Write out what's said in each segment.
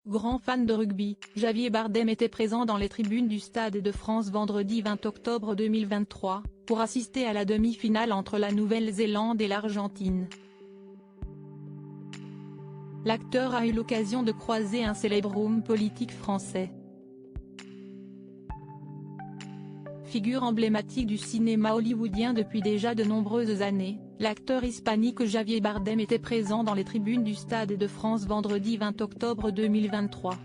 Grand fan de rugby, Javier Bardem était présent dans les tribunes du Stade de France vendredi 20 octobre 2023, pour assister à la demi-finale entre la Nouvelle-Zélande et l'Argentine. L'acteur a eu l'occasion de croiser un célèbre homme politique français. Figure emblématique du cinéma hollywoodien depuis déjà de nombreuses années, l'acteur hispanique Javier Bardem était présent dans les tribunes du Stade de France vendredi 20 octobre 2023.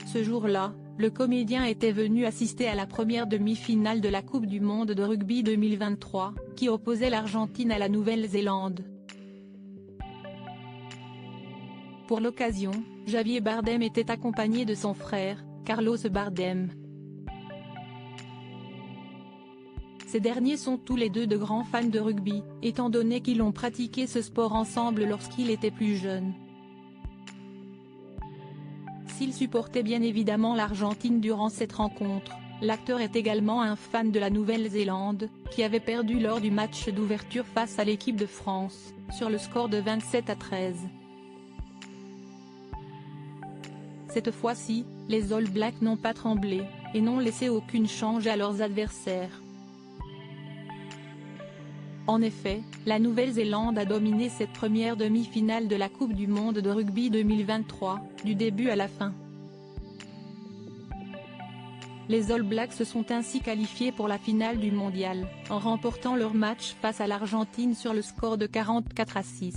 Ce jour-là, le comédien était venu assister à la première demi-finale de la Coupe du monde de rugby 2023, qui opposait l'Argentine à la Nouvelle-Zélande. Pour l'occasion, Javier Bardem était accompagné de son frère, Carlos Bardem. Ces derniers sont tous les deux de grands fans de rugby, étant donné qu'ils ont pratiqué ce sport ensemble lorsqu'ils étaient plus jeunes. S'il supportait bien évidemment l'Argentine durant cette rencontre, l'acteur est également un fan de la Nouvelle-Zélande, qui avait perdu lors du match d'ouverture face à l'équipe de France, sur le score de 27-13. Cette fois-ci, les All Blacks n'ont pas tremblé, et n'ont laissé aucune chance à leurs adversaires. En effet, la Nouvelle-Zélande a dominé cette première demi-finale de la Coupe du monde de rugby 2023, du début à la fin. Les All Blacks se sont ainsi qualifiés pour la finale du mondial, en remportant leur match face à l'Argentine sur le score de 44-6.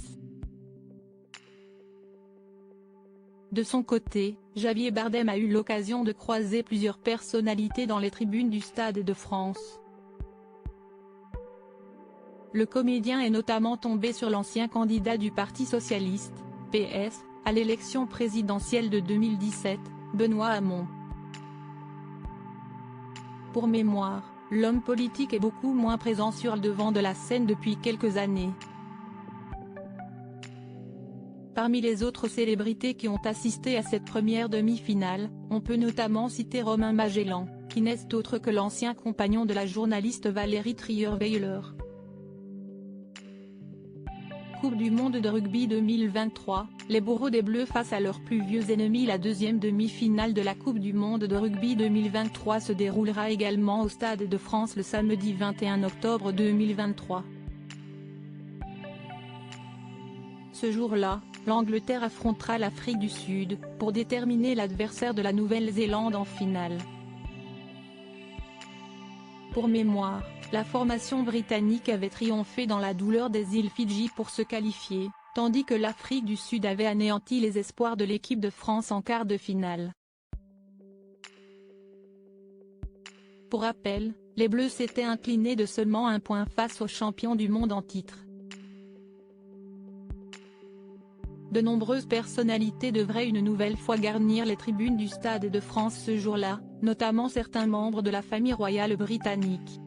De son côté, Javier Bardem a eu l'occasion de croiser plusieurs personnalités dans les tribunes du Stade de France. Le comédien est notamment tombé sur l'ancien candidat du Parti socialiste, PS, à l'élection présidentielle de 2017, Benoît Hamon. Pour mémoire, l'homme politique est beaucoup moins présent sur le devant de la scène depuis quelques années. Parmi les autres célébrités qui ont assisté à cette première demi-finale, on peut notamment citer Romain Magellan, qui n'est autre que l'ancien compagnon de la journaliste Valérie Trierweiler. Coupe du monde de rugby 2023, les bourreaux des Bleus face à leur plus vieux ennemi. La deuxième demi-finale de la Coupe du monde de rugby 2023 se déroulera également au Stade de France le samedi 21 octobre 2023. Ce jour-là, l'Angleterre affrontera l'Afrique du Sud, pour déterminer l'adversaire de la Nouvelle-Zélande en finale. Pour mémoire, la formation britannique avait triomphé dans la douleur des îles Fidji pour se qualifier, tandis que l'Afrique du Sud avait anéanti les espoirs de l'équipe de France en quart de finale. Pour rappel, les Bleus s'étaient inclinés de seulement 1 point face aux champions du monde en titre. De nombreuses personnalités devraient une nouvelle fois garnir les tribunes du Stade de France ce jour-là, notamment certains membres de la famille royale britannique.